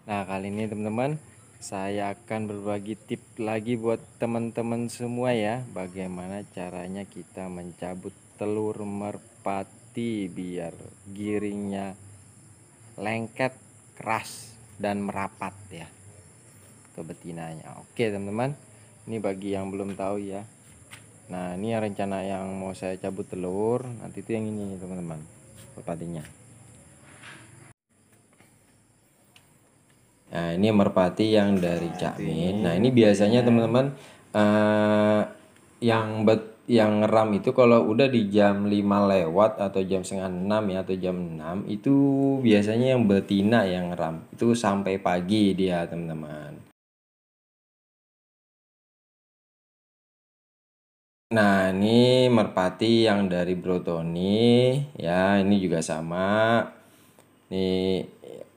Nah, kali ini teman-teman, saya akan berbagi tips lagi buat teman-teman semua ya, bagaimana caranya kita mencabut telur merpati biar giringnya lengket, keras dan merapat ya ke betinanya. Oke, teman-teman. Ini bagi yang belum tahu ya. Nah, ini rencana yang mau saya cabut telur, nanti itu yang ini teman-teman, merpatinya. Nah, ini merpati yang dari Cak Min. Nah, ini biasanya teman-teman yang ngeram itu kalau udah di jam 5 lewat atau jam setengah 6 ya, atau jam 6 itu biasanya yang betina yang ngeram. Itu sampai pagi dia, teman-teman. Nah, ini merpati yang dari Brotoni ya, ini juga sama. Ini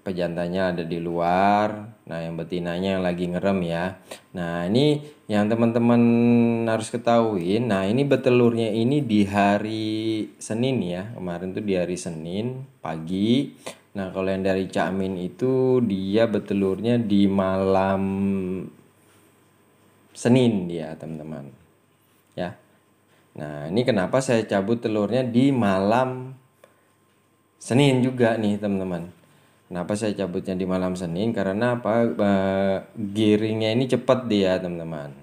pejantannya ada di luar. Nah, yang betinanya yang lagi ngerem ya. Nah, ini yang teman-teman harus ketahui. Nah, ini betelurnya ini di hari Senin ya. Kemarin tuh di hari Senin pagi. Nah, kalau yang dari Cak Min itu dia betelurnya di malam Senin dia, teman-teman. Ya. Nah, ini kenapa saya cabut telurnya di malam Senin juga nih, teman-teman. Kenapa saya cabutnya di malam Senin? Karena apa? Giringnya ini cepat dia, teman-teman.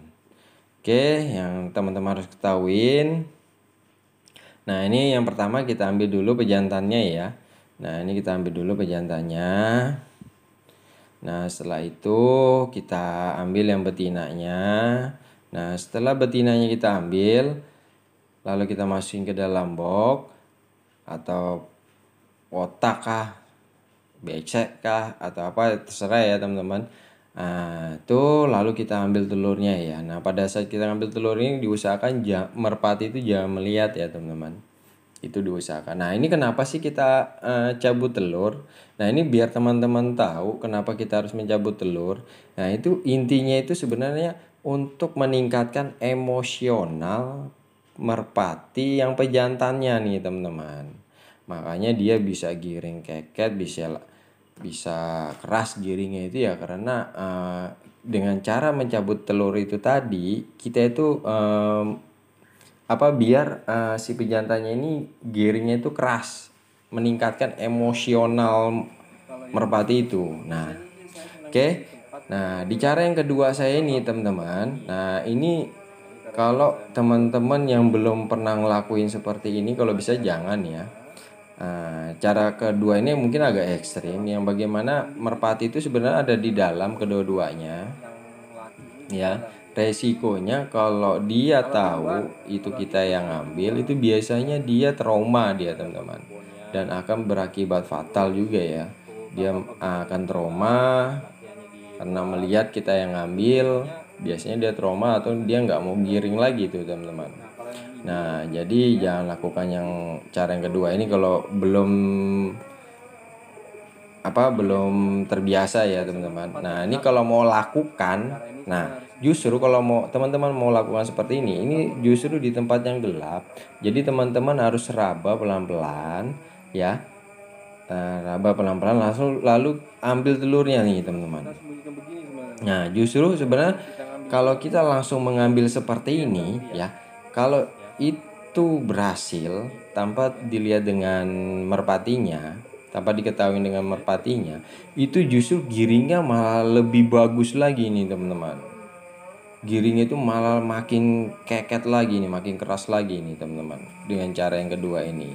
Oke, yang teman-teman harus ketahuin. Nah, ini yang pertama kita ambil dulu pejantannya ya. Nah, ini kita ambil dulu pejantannya. Nah, setelah itu kita ambil yang betinanya. Nah, setelah betinanya kita ambil, lalu kita masukin ke dalam box atau kotak kah, becek kah, atau apa terserah ya teman-teman. Nah, itu lalu kita ambil telurnya ya. Nah, pada saat kita ambil telur ini diusahakan merpati itu jangan melihat ya teman-teman. Itu diusahakan. Nah, ini kenapa sih kita cabut telur? Nah, ini biar teman-teman tahu kenapa kita harus mencabut telur. Nah, itu intinya itu sebenarnya untuk meningkatkan emosional merpati yang pejantannya nih teman-teman. Makanya dia bisa giring keket, bisa keras giringnya itu ya karena dengan cara mencabut telur itu tadi kita itu biar si pejantannya ini giringnya itu keras, meningkatkan emosional merpati itu. Nah, oke. Nah, di cara yang kedua saya ini teman-teman. Nah, ini kalau teman-teman yang belum pernah ngelakuin seperti ini, kalau bisa jangan ya. Cara kedua ini mungkin agak ekstrim, yang bagaimana merpati itu sebenarnya ada di dalam kedua-duanya ya. Resikonya kalau dia tahu itu kita yang ngambil, itu biasanya dia trauma dia teman-teman, dan akan berakibat fatal juga ya. Dia akan trauma karena melihat kita yang ngambil. Biasanya dia trauma atau dia nggak mau giring lagi tuh teman-teman. Nah, jadi jangan lakukan yang cara yang kedua ini kalau belum terbiasa ya teman-teman. Nah, ini kalau mau lakukan, nah justru kalau mau teman-teman mau lakukan seperti ini justru di tempat yang gelap. Jadi teman-teman harus raba pelan-pelan ya. Raba pelan-pelan lalu ambil telurnya nih teman-teman. Nah, justru sebenarnya kalau kita langsung mengambil seperti ini ya, kalau itu berhasil tanpa dilihat dengan merpatinya, tanpa diketahui dengan merpatinya, itu justru giringnya malah lebih bagus lagi nih teman-teman. Giringnya itu malah makin keket lagi nih, makin keras lagi nih teman-teman dengan cara yang kedua ini.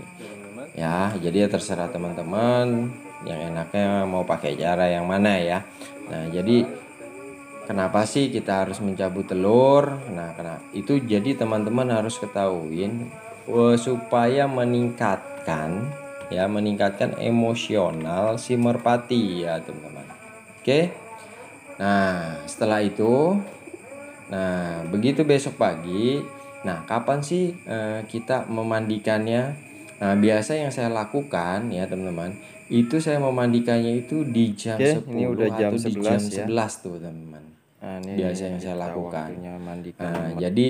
Ya, jadi ya terserah teman-teman yang enaknya mau pakai cara yang mana ya. Nah, jadi kenapa sih kita harus mencabut telur? Nah, karena itu jadi teman-teman harus ketahuin supaya meningkatkan emosional si merpati ya, teman-teman. Oke. Nah, setelah itu begitu besok pagi. Nah, kapan sih kita memandikannya? Nah, biasa yang saya lakukan ya, teman-teman, itu saya memandikannya itu di jam 10 ini udah jam atau di jam 11 ya. 11 tuh, teman-teman. Nah, ini Biasa yang saya kita lakukan. waktunya mandikan Jadi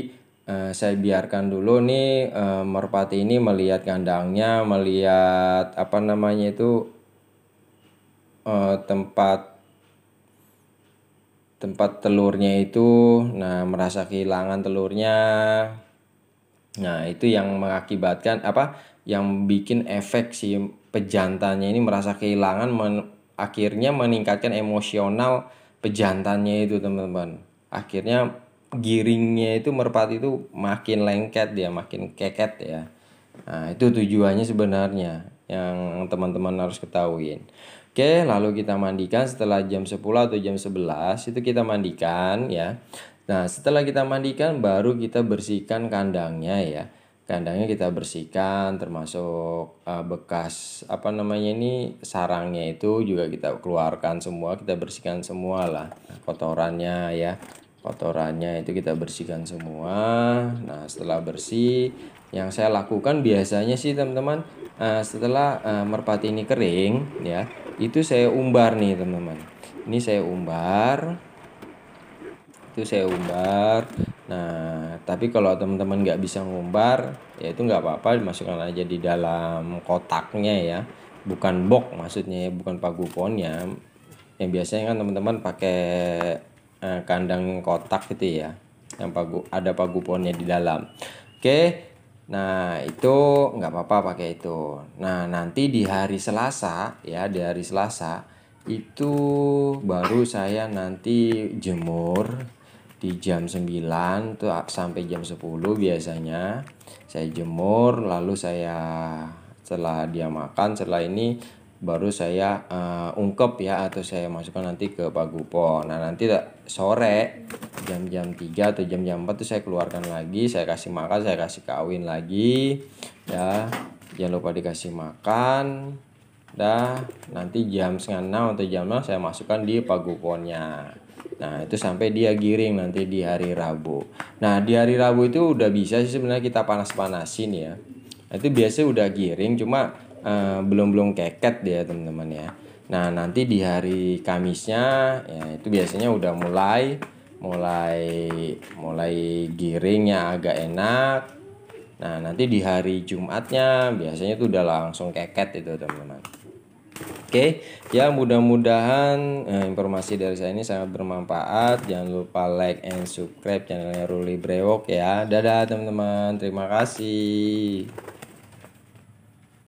saya biarkan dulu nih merpati ini melihat kandangnya, melihat tempat tempat telurnya itu, nah merasa kehilangan telurnya. Nah, itu yang mengakibatkan apa? Yang bikin efek si pejantannya ini merasa kehilangan, akhirnya meningkatkan emosional pejantannya itu, teman-teman. Akhirnya giringnya itu merpati itu makin lengket, dia makin keket ya. Nah, itu tujuannya sebenarnya yang teman-teman harus ketahuin. Oke, lalu kita mandikan setelah jam 10 atau jam 11 itu kita mandikan ya. Nah, setelah kita mandikan baru kita bersihkan kandangnya ya. Kandangnya kita bersihkan, termasuk bekas apa namanya ini, sarangnya itu juga kita keluarkan semua, kita bersihkan semua lah kotorannya ya. Kotorannya itu kita bersihkan semua. Nah, setelah bersih, yang saya lakukan biasanya sih teman-teman, setelah merpati ini kering ya, itu saya umbar nih teman-teman. Ini saya umbar. Itu saya umbar. Nah, tapi kalau teman-teman nggak bisa ngumbar, ya itu nggak apa-apa, dimasukkan aja di dalam kotaknya ya, bukan box maksudnya ya, bukan paguponnya. Yang biasanya kan teman-teman pakai kandang kotak gitu ya, yang ada paguponnya di dalam. Oke, nah itu nggak apa-apa pakai itu. Nah, nanti di hari Selasa ya, di hari Selasa itu baru saya nanti jemur di jam 9 tuh sampai jam 10 biasanya saya jemur, lalu saya setelah dia makan, setelah ini baru saya ungkep ya, atau saya masukkan nanti ke pagupon. Nah, nanti sore jam-jam 3 atau jam-jam 4 tuh saya keluarkan lagi, saya kasih makan, saya kasih kawin lagi ya. Jangan lupa dikasih makan. Dah, nanti jam setengah 6 atau jam 6 saya masukkan di paguponnya. Nah, itu sampai dia giring nanti di hari Rabu. Nah, di hari Rabu itu udah bisa sih sebenarnya kita panas-panasin ya. Itu biasanya udah giring, cuma belum keket dia teman-teman ya. Nah, nanti di hari Kamisnya ya itu biasanya udah mulai giringnya agak enak. Nah, nanti di hari Jumatnya biasanya tuh udah langsung keket itu teman-teman. Oke, ya mudah-mudahan informasi dari saya ini sangat bermanfaat. Jangan lupa like and subscribe channelnya Ruli Brewok ya. Dadah teman-teman, terima kasih.